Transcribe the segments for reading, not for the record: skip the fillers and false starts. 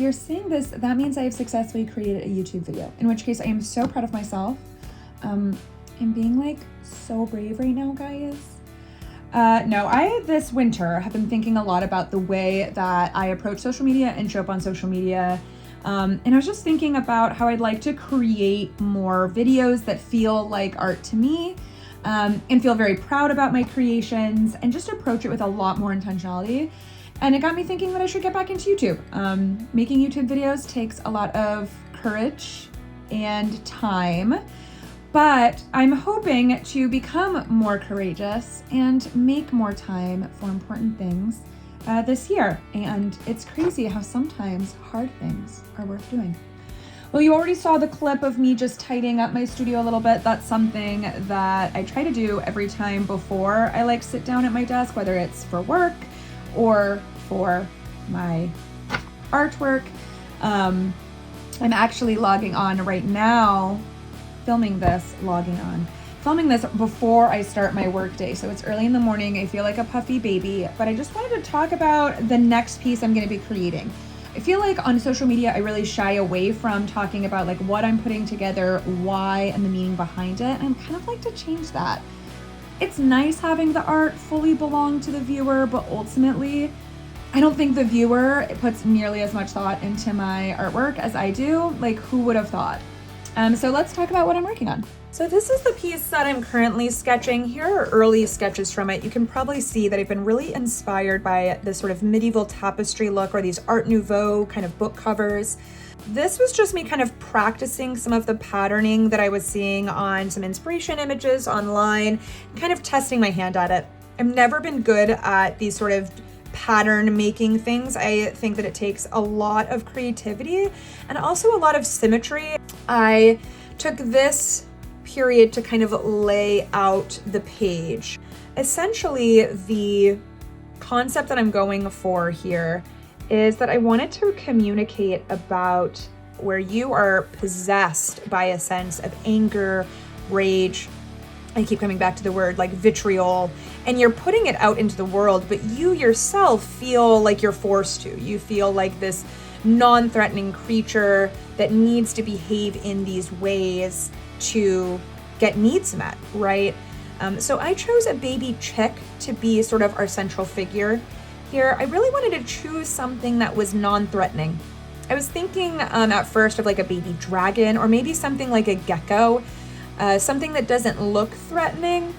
you're seeing this, that means I have successfully created a YouTube video, in which case I am so proud of myself. I'm being like so brave right now, guys. No, I this winter have been thinking a lot about the way that I approach social media and show up on social media. And I was just thinking about how I'd like to create more videos that feel like art to me, and feel very proud about my creations and just approach it with a lot more intentionality. And it got me thinking that I should get back into YouTube. Making YouTube videos takes a lot of courage and time, but I'm hoping to become more courageous and make more time for important things this year. And it's crazy how sometimes hard things are worth doing. Well, you already saw the clip of me just tidying up my studio a little bit. That's something that I try to do every time before I like sit down at my desk, whether it's for work or for my artwork. I'm actually logging on right now, filming this before I start my work day. So it's early in the morning. I feel like a puffy baby, but I just wanted to talk about the next piece I'm going to be creating. I feel like on social media, I really shy away from talking about like what I'm putting together, why, and the meaning behind it. And I'd kind of like to change that. It's nice having the art fully belong to the viewer, but ultimately, I don't think the viewer puts nearly as much thought into my artwork as I do. Like, who would have thought? So let's talk about what I'm working on. So this is the piece that I'm currently sketching. Here are early sketches from it. You can probably see that I've been really inspired by this sort of medieval tapestry look or these Art Nouveau kind of book covers. This was just me kind of practicing some of the patterning that I was seeing on some inspiration images online, kind of testing my hand at it. I've never been good at these sort of pattern making things. I think that it takes a lot of creativity and also a lot of symmetry. I took this period to kind of lay out the page. Essentially, the concept that I'm going for here is that I wanted to communicate about where you are possessed by a sense of anger, rage. I keep coming back to the word like vitriol, and you're putting it out into the world, but you yourself feel like you're forced to. You feel like this non-threatening creature that needs to behave in these ways to get needs met, right? So I chose a baby chick to be sort of our central figure here. I really wanted to choose something that was non-threatening. I was thinking at first of like a baby dragon or maybe something like a gecko, something that doesn't look threatening,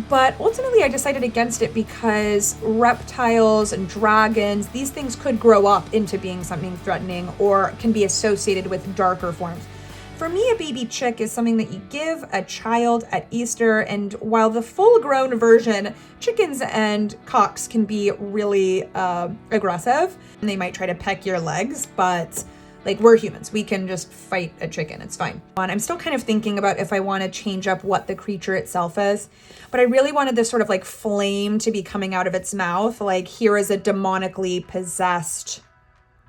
but ultimately I decided against it because reptiles and dragons, these things could grow up into being something threatening or can be associated with darker forms. For me, a baby chick is something that you give a child at Easter, and while the full-grown version, chickens and cocks can be really aggressive, and they might try to peck your legs, but like, we're humans, we can just fight a chicken, it's fine. And I'm still kind of thinking about if I want to change up what the creature itself is, but I really wanted this sort of like flame to be coming out of its mouth, like here is a demonically possessed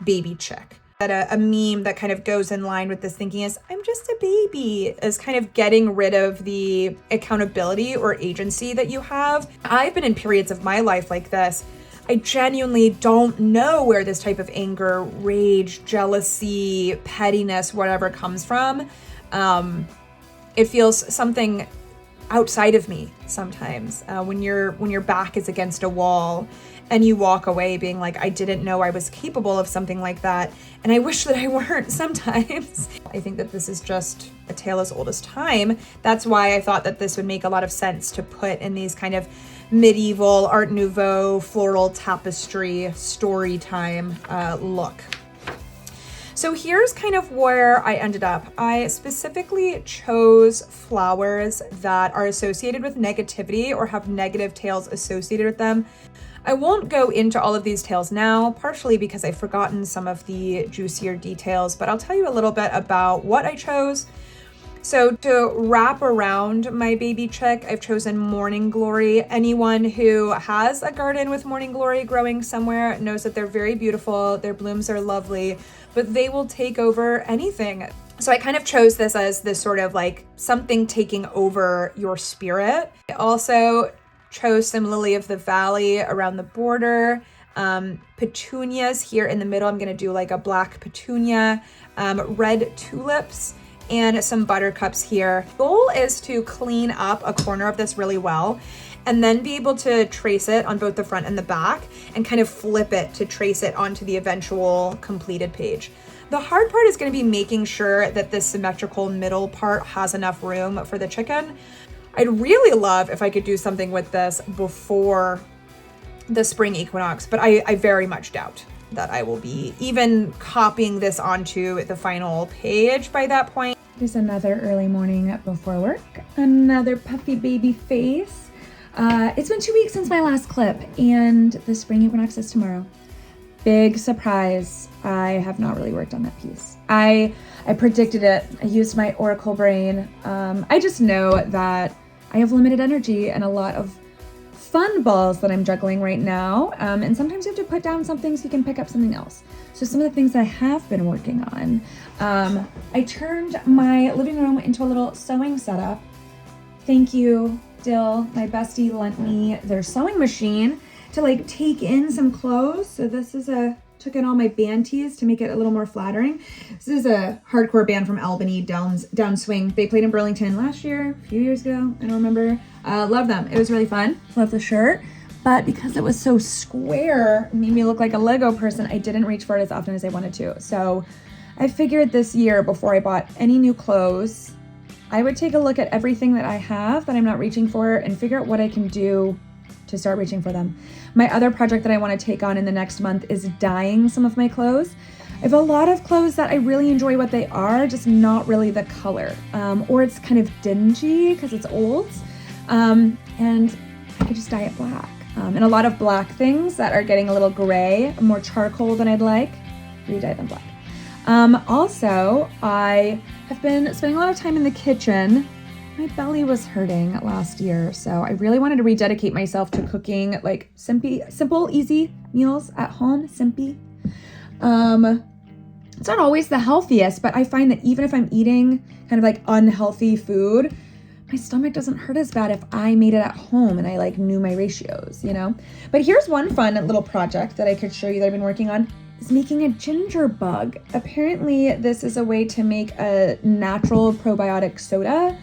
baby chick. A meme that kind of goes in line with this thinking is, I'm just a baby, is kind of getting rid of the accountability or agency that you have. I've been in periods of my life like this. I genuinely don't know where this type of anger, rage, jealousy, pettiness, whatever comes from. It feels something outside of me sometimes. When your back is against a wall and you walk away being like, I didn't know I was capable of something like that, and I wish that I weren't sometimes. I think that this is just a tale as old as time. That's why I thought that this would make a lot of sense to put in these kind of medieval Art Nouveau floral tapestry story time look. So here's kind of where I ended up. I specifically chose flowers that are associated with negativity or have negative tales associated with them. I won't go into all of these tales now, partially because I've forgotten some of the juicier details, but I'll tell you a little bit about what I chose. So to wrap around my baby chick, I've chosen morning glory. Anyone who has a garden with morning glory growing somewhere knows that they're very beautiful. Their blooms are lovely, but they will take over anything. So I kind of chose this as this sort of like something taking over your spirit. I also chose some lily of the valley around the border. petunias here in the middle. I'm gonna do like a black petunia, red tulips, and some buttercups here. Goal is to clean up a corner of this really well and then be able to trace it on both the front and the back and kind of flip it to trace it onto the eventual completed page. The hard part is going to be making sure that this symmetrical middle part has enough room for the chicken. I'd really love if I could do something with this before the spring equinox, but I very much doubt that I will be even copying this onto the final page by that point. There's another early morning before work, another puffy baby face. It's been 2 weeks since my last clip, and the spring equinox is tomorrow. Big surprise. I have not really worked on that piece. I predicted it. I used my oracle brain. I just know that I have limited energy and a lot of fun balls that I'm juggling right now. And sometimes you have to put down something so you can pick up something else. So some of the things I have been working on, I turned my living room into a little sewing setup. Thank you, Dill. My bestie lent me their sewing machine to like take in some clothes. So this is took in all my band tees to make it a little more flattering. This is a hardcore band from Albany, Downswing. They played in Burlington last year, a few years ago, I don't remember. Love them, it was really fun. Love the shirt, but because it was so square, it made me look like a Lego person, I didn't reach for it as often as I wanted to. So I figured this year, before I bought any new clothes, I would take a look at everything that I have that I'm not reaching for and figure out what I can do to start reaching for them. My other project that I want to take on in the next month is dyeing some of my clothes. I have a lot of clothes that I really enjoy what they are, just not really the color. Or it's kind of dingy because it's old. And I could just dye it black. And a lot of black things that are getting a little gray, more charcoal than I'd like, re-dye them black. Also, I have been spending a lot of time in the kitchen. My belly was hurting last year, so I really wanted to rededicate myself to cooking like simple, easy meals at home. It's not always the healthiest, but I find that even if I'm eating kind of like unhealthy food, my stomach doesn't hurt as bad if I made it at home and I like knew my ratios, you know? But here's one fun little project that I could show you that I've been working on, is making a ginger bug. Apparently this is a way to make a natural probiotic soda.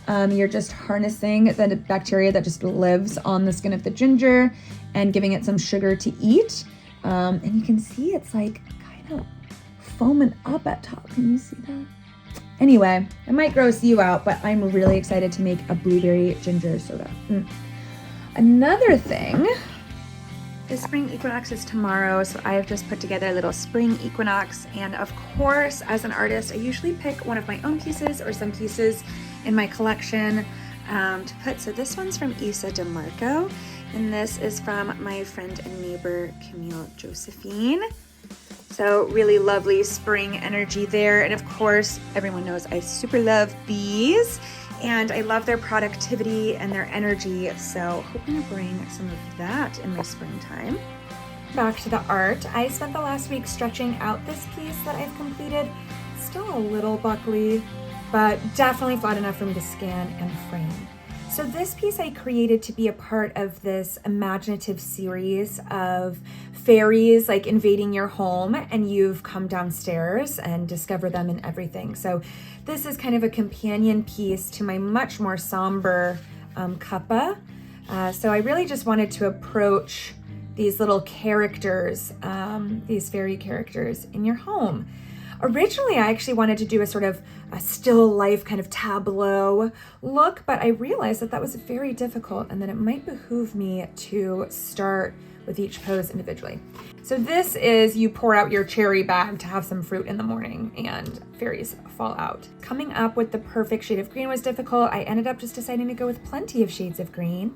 You're just harnessing the bacteria that just lives on the skin of the ginger and giving it some sugar to eat. And you can see it's like kind of foaming up at top. Can you see that? Anyway, it might gross you out, but I'm really excited to make a blueberry ginger soda. Another thing, the spring equinox is tomorrow, so I have just put together a little spring equinox. And of course, as an artist, I usually pick one of my own pieces or some pieces in my collection to put. So this one's from Isa DeMarco, and this is from my friend and neighbor, Camille Josephine. So really lovely spring energy there. And of course, everyone knows I super love bees and I love their productivity and their energy. So hoping to bring some of that in my springtime. Back to the art. I spent the last week stretching out this piece that I've completed. Still a little buckly, but definitely flat enough for me to scan and frame. So this piece I created to be a part of this imaginative series of fairies like invading your home, and you've come downstairs and discover them in everything. So this is kind of a companion piece to my much more somber cuppa. So I really just wanted to approach these little characters, these fairy characters in your home. Originally, I actually wanted to do a sort of a still life kind of tableau look, but I realized that that was very difficult and that it might behoove me to start with each pose individually. So this is, you pour out your cherry bag to have some fruit in the morning and fairies fall out. Coming up with the perfect shade of green was difficult. I ended up just deciding to go with plenty of shades of green.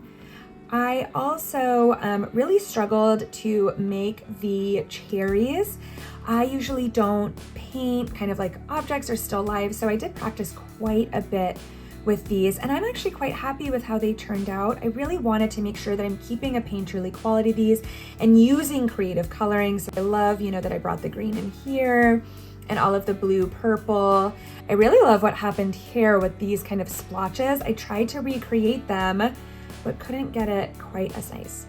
I also really struggled to make the cherries. I usually don't paint kind of like objects or still lives, so I did practice quite a bit with these, and I'm actually quite happy with how they turned out. I really wanted to make sure that I'm keeping a painterly quality of these and using creative coloring. So I love, that I brought the green in here and all of the blue purple. I really love what happened here with these kind of splotches. I tried to recreate them, but couldn't get it quite as nice.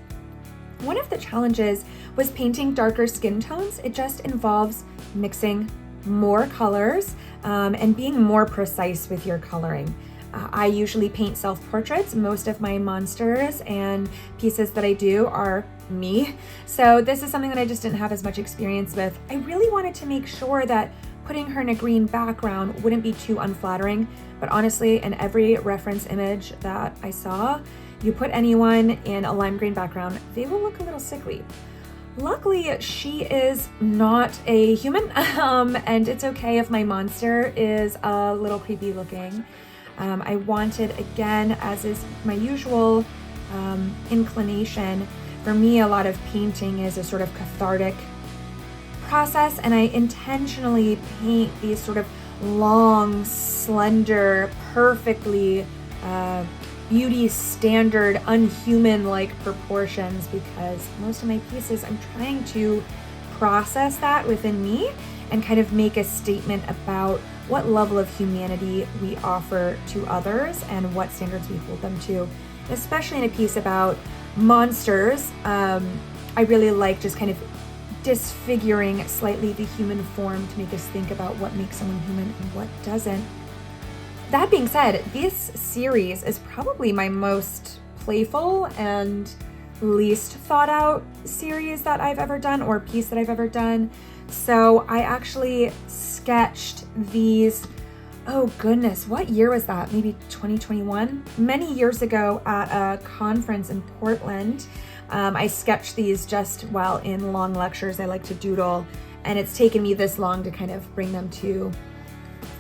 One of the challenges was painting darker skin tones. It just involves mixing more colors and being more precise with your coloring. I usually paint self-portraits. Most of my monsters and pieces that I do are me. So this is something that I just didn't have as much experience with. I really wanted to make sure that putting her in a green background wouldn't be too unflattering, but honestly, in every reference image that I saw, you put anyone in a lime green background, they will look a little sickly. Luckily, she is not a human, and it's okay if my monster is a little creepy looking. I wanted, again, as is my usual inclination, for me, a lot of painting is a sort of cathartic process, and I intentionally paint these sort of long, slender, perfectly beauty standard, unhuman-like proportions, because most of my pieces, I'm trying to process that within me and kind of make a statement about what level of humanity we offer to others and what standards we hold them to. Especially in a piece about monsters, I really like just kind of disfiguring slightly the human form to make us think about what makes someone human and what doesn't. That being said, this series is probably my most playful and least thought out series that I've ever done, or piece that I've ever done. So I actually sketched these, oh goodness, what year was that? Maybe 2021? Many years ago at a conference in Portland. I sketched these just while in long lectures. I like to doodle, and it's taken me this long to kind of bring them to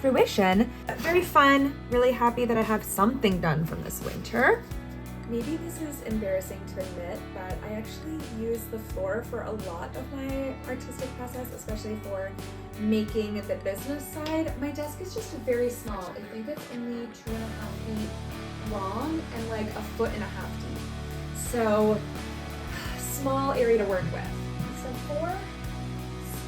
fruition. Very fun, really happy that I have something done from this winter. Maybe this is embarrassing to admit, but I actually use the floor for a lot of my artistic process, especially for making the business side. My desk is just very small. I think it's only 2.5 feet long and like 1.5 feet deep. So small area to work with. So for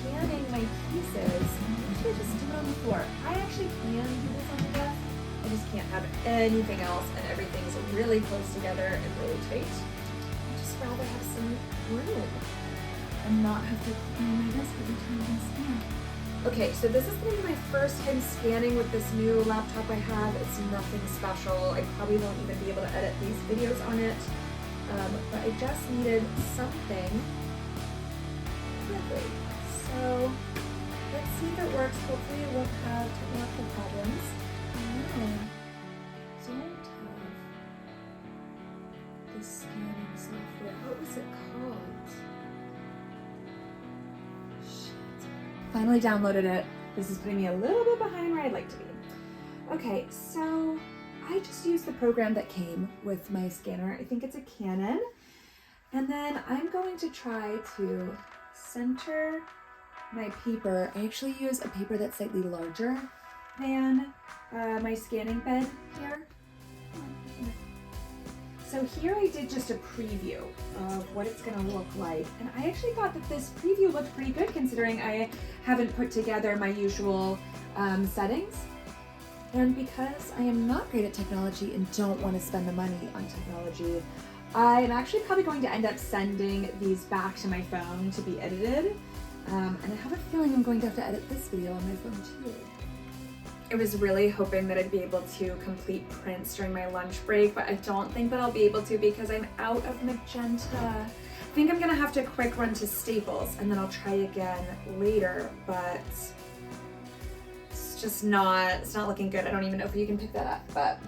scanning my pieces, I usually just do it on the floor. I actually can do this on the desk. I just can't have anything else, and everything's really close together and really tight. I'd just rather have some room and not have to clean my desk every time I scan. Okay, so this is going to be my first time scanning with this new laptop I have. It's nothing special. I probably won't even be able to edit these videos on it, but I just needed something quickly. So let's see if it works. Hopefully it won't have technical problems. Don't have the scanning software. What was it called? Shit. Finally downloaded it. This is putting me a little bit behind where I'd like to be. Okay, so I just used the program that came with my scanner. I think it's a Canon. And then I'm going to try to center my paper. I actually use a paper that's slightly larger than my scanning bed here. So here I did just a preview of what it's gonna look like. And I actually thought that this preview looked pretty good considering I haven't put together my usual settings. And because I am not great at technology and don't want to spend the money on technology, I am actually probably going to end up sending these back to my phone to be edited. And I have a feeling I'm going to have to edit this video on my phone too. I was really hoping that I'd be able to complete prints during my lunch break, but I don't think that I'll be able to because I'm out of magenta. I think I'm gonna have to quick run to Staples and then I'll try again later, but it's just it's not looking good. I don't even know if you can pick that up, but.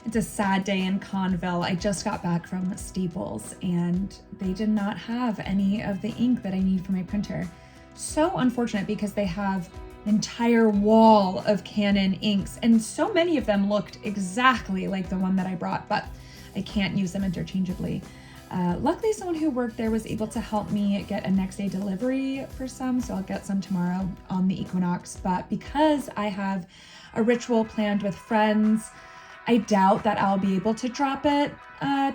It's a sad day in Conville. I just got back from Staples and they did not have any of the ink that I need for my printer. So unfortunate because they have an entire wall of Canon inks and so many of them looked exactly like the one that I brought, but I can't use them interchangeably. Luckily, someone who worked there was able to help me get a next day delivery for some, so I'll get some tomorrow on the equinox. But because I have a ritual planned with friends, I doubt that I'll be able to drop it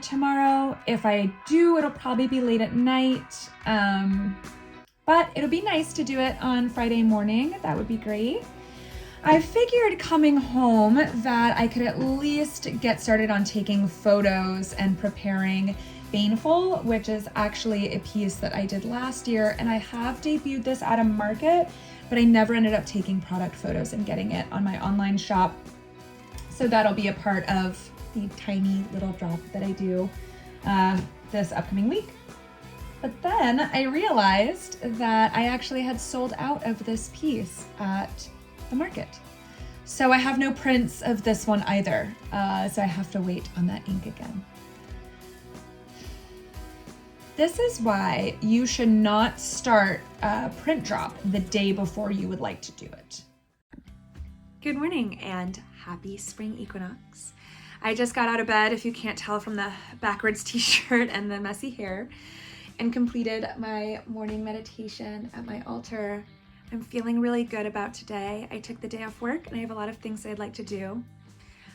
tomorrow. If I do, it'll probably be late at night. But it'll be nice to do it on Friday morning. That would be great. I figured coming home that I could at least get started on taking photos and preparing Baneful, which is actually a piece that I did last year, and I have debuted this at a market, but I never ended up taking product photos and getting it on my online shop. So that'll be a part of the tiny little drop that I do this upcoming week. But then I realized that I actually had sold out of this piece at the market. So I have no prints of this one either. So I have to wait on that ink again. This is why you should not start a print drop the day before you would like to do it. Good morning and happy spring equinox. I just got out of bed, if you can't tell from the backwards t-shirt and the messy hair, and completed my morning meditation at my altar. I'm feeling really good about today. I took the day off work and I have a lot of things I'd like to do.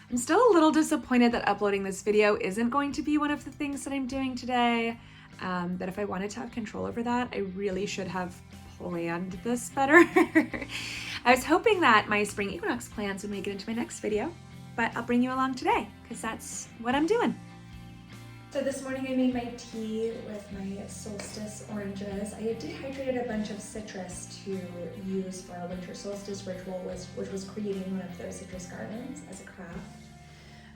I'm still a little disappointed that uploading this video isn't going to be one of the things that I'm doing today. That if I wanted to have control over that, I really should have planned this better. I was hoping that my spring equinox plans would make it into my next video, but I'll bring you along today because that's what I'm doing. So this morning I made my tea with my solstice oranges. I had dehydrated a bunch of citrus to use for our winter solstice ritual, which was creating one of those citrus gardens as a craft.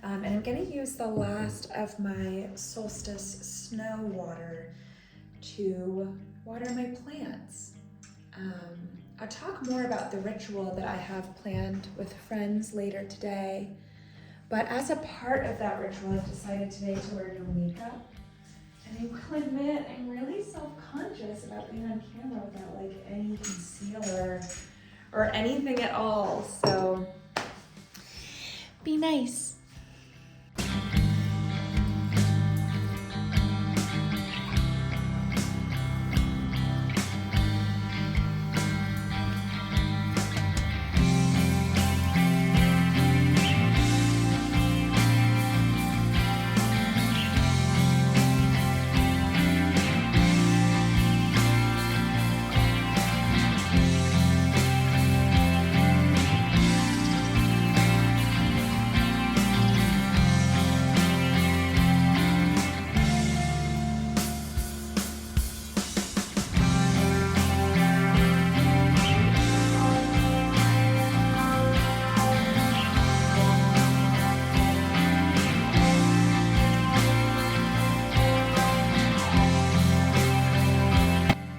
And I'm gonna use the last of my solstice snow water to water my plants. I'll talk more about the ritual that I have planned with friends later today. But as a part of that ritual, I've decided today to wear no makeup. And I will admit, I'm really self-conscious about being on camera without like any concealer or anything at all. So be nice.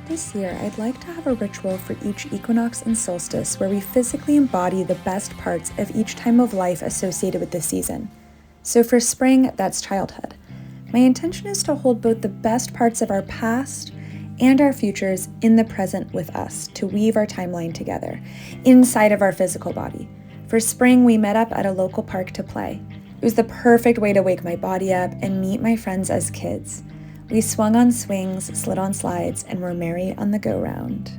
This year, I'd like to have a ritual for each equinox and solstice where we physically embody the best parts of each time of life associated with this season. So for spring, that's childhood. My intention is to hold both the best parts of our past and our futures in the present with us to weave our timeline together, inside of our physical body. For spring, we met up at a local park to play. It was the perfect way to wake my body up and meet my friends as kids. We swung on swings, slid on slides, and were merry on the go-round.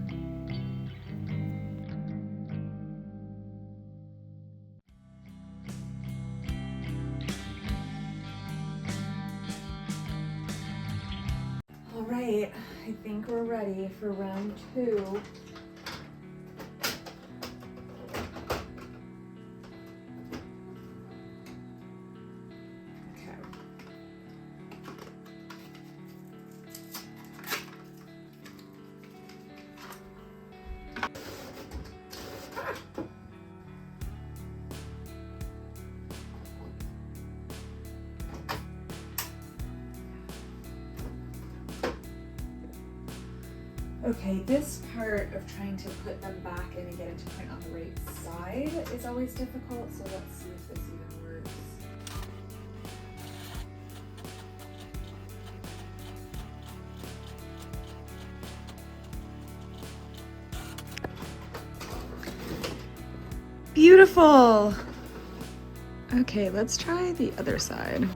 All right, I think we're ready for round 2. Okay, this part of trying to put them back in and get it to print on the right side is always difficult, so let's see if this even works. Beautiful! Okay, let's try the other side.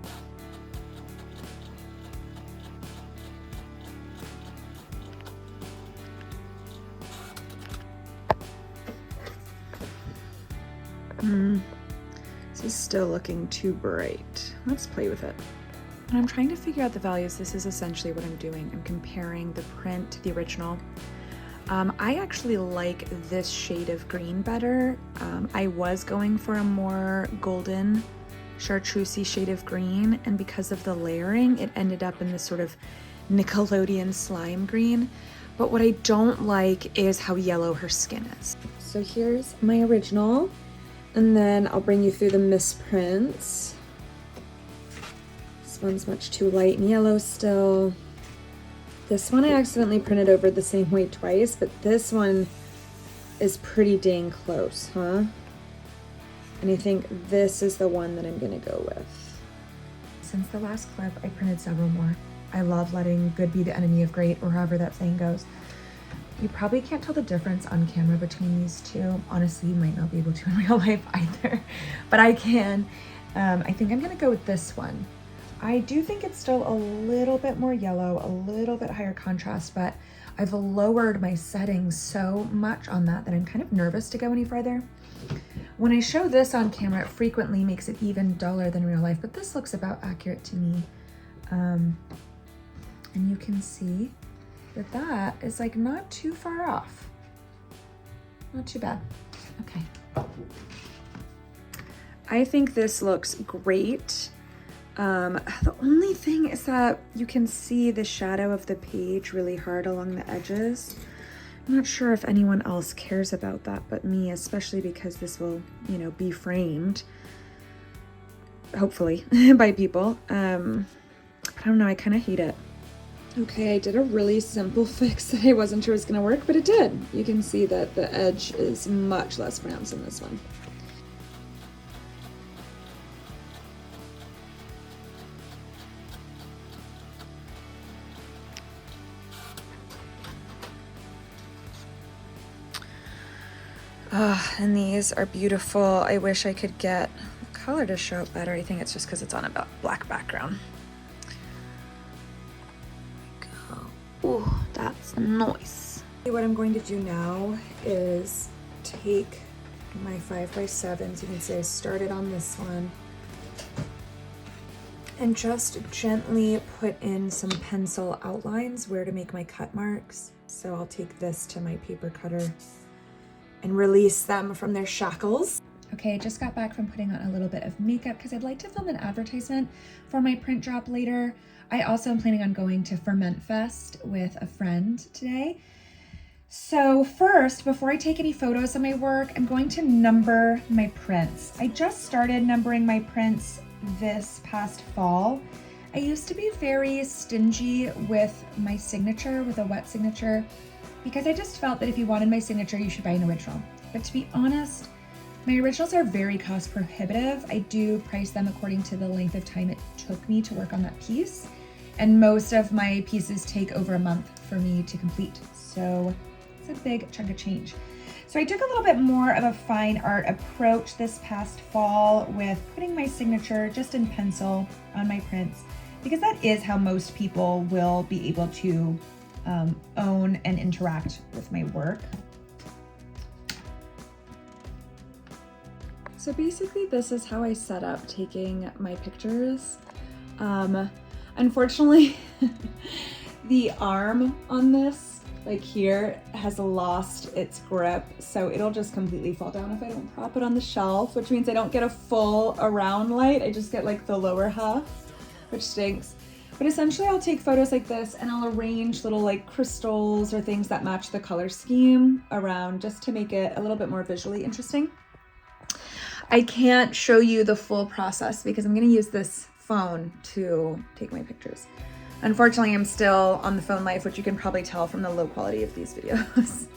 This is still looking too bright. Let's play with it. When I'm trying to figure out the values, this is essentially what I'm doing. I'm comparing the print to the original. I actually like this shade of green better. I was going for a more golden chartreusey shade of green, and because of the layering, it ended up in this sort of Nickelodeon slime green. But what I don't like is how yellow her skin is. So here's my original, and then I'll bring you through the misprints. This one's much too light and yellow still. This one I accidentally printed over the same way twice, but this one is pretty dang close, huh? And I think this is the one that I'm gonna go with. Since the last clip, I printed several more. I love letting good be the enemy of great, or however that saying goes. You probably can't tell the difference on camera between these two. Honestly, you might not be able to in real life either, but I can. I think I'm gonna go with this one. I do think it's still a little bit more yellow, a little bit higher contrast, but I've lowered my settings so much on that I'm kind of nervous to go any further. When I show this on camera, it frequently makes it even duller than real life, but this looks about accurate to me. And you can see that that is like not too far off. Not too bad. Okay. I think this looks great. The only thing is that you can see the shadow of the page really hard along the edges. I'm not sure if anyone else cares about that but me, especially because this will, you know, be framed, hopefully, by people. But I don't know, I kind of hate it. Okay, I did a really simple fix that I wasn't sure was gonna work, but it did. You can see that the edge is much less pronounced in this one. And these are beautiful. I wish I could get the color to show up better. I think it's just because it's on a black background. Ooh, that's nice. What I'm going to do now is take my 5x7s. You can see I started on this one, and just gently put in some pencil outlines where to make my cut marks. So I'll take this to my paper cutter and release them from their shackles. Okay, I just got back from putting on a little bit of makeup because I'd like to film an advertisement for my print drop later. I also am planning on going to Ferment Fest with a friend today. So first, before I take any photos of my work, I'm going to number my prints. I just started numbering my prints this past fall. I used to be very stingy with my signature, with a wet signature, because I just felt that if you wanted my signature, you should buy an original. But to be honest, my originals are very cost prohibitive. I do price them according to the length of time it took me to work on that piece. And most of my pieces take over a month for me to complete. So it's a big chunk of change. So I took a little bit more of a fine art approach this past fall with putting my signature just in pencil on my prints, because that is how most people will be able to own and interact with my work. So basically this is how I set up taking my pictures. Unfortunately, the arm on this, like here, has lost its grip, so it'll just completely fall down if I don't prop it on the shelf, which means I don't get a full around light. I just get like the lower half, which stinks. But essentially I'll take photos like this and I'll arrange little like crystals or things that match the color scheme around just to make it a little bit more visually interesting. I can't show you the full process because I'm going to use this phone to take my pictures. Unfortunately, I'm still on the phone life, which you can probably tell from the low quality of these videos.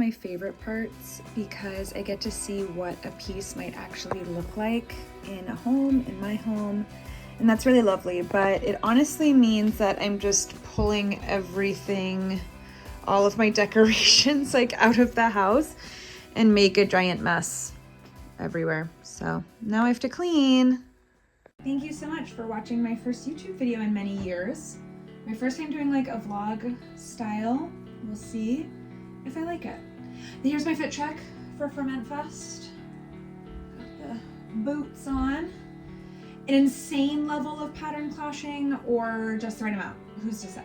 my favorite parts because I get to see what a piece might actually look like in a home, in my home, and that's really lovely. But it honestly means that I'm just pulling everything, all of my decorations like out of the house and make a giant mess everywhere. So now I have to clean. Thank you so much for watching my first YouTube video in many years. My first time doing like a vlog style. We'll see if I like it. Here's my fit check for Ferment Fest. Got the boots on. An insane level of pattern clashing or just the right amount? Who's to say?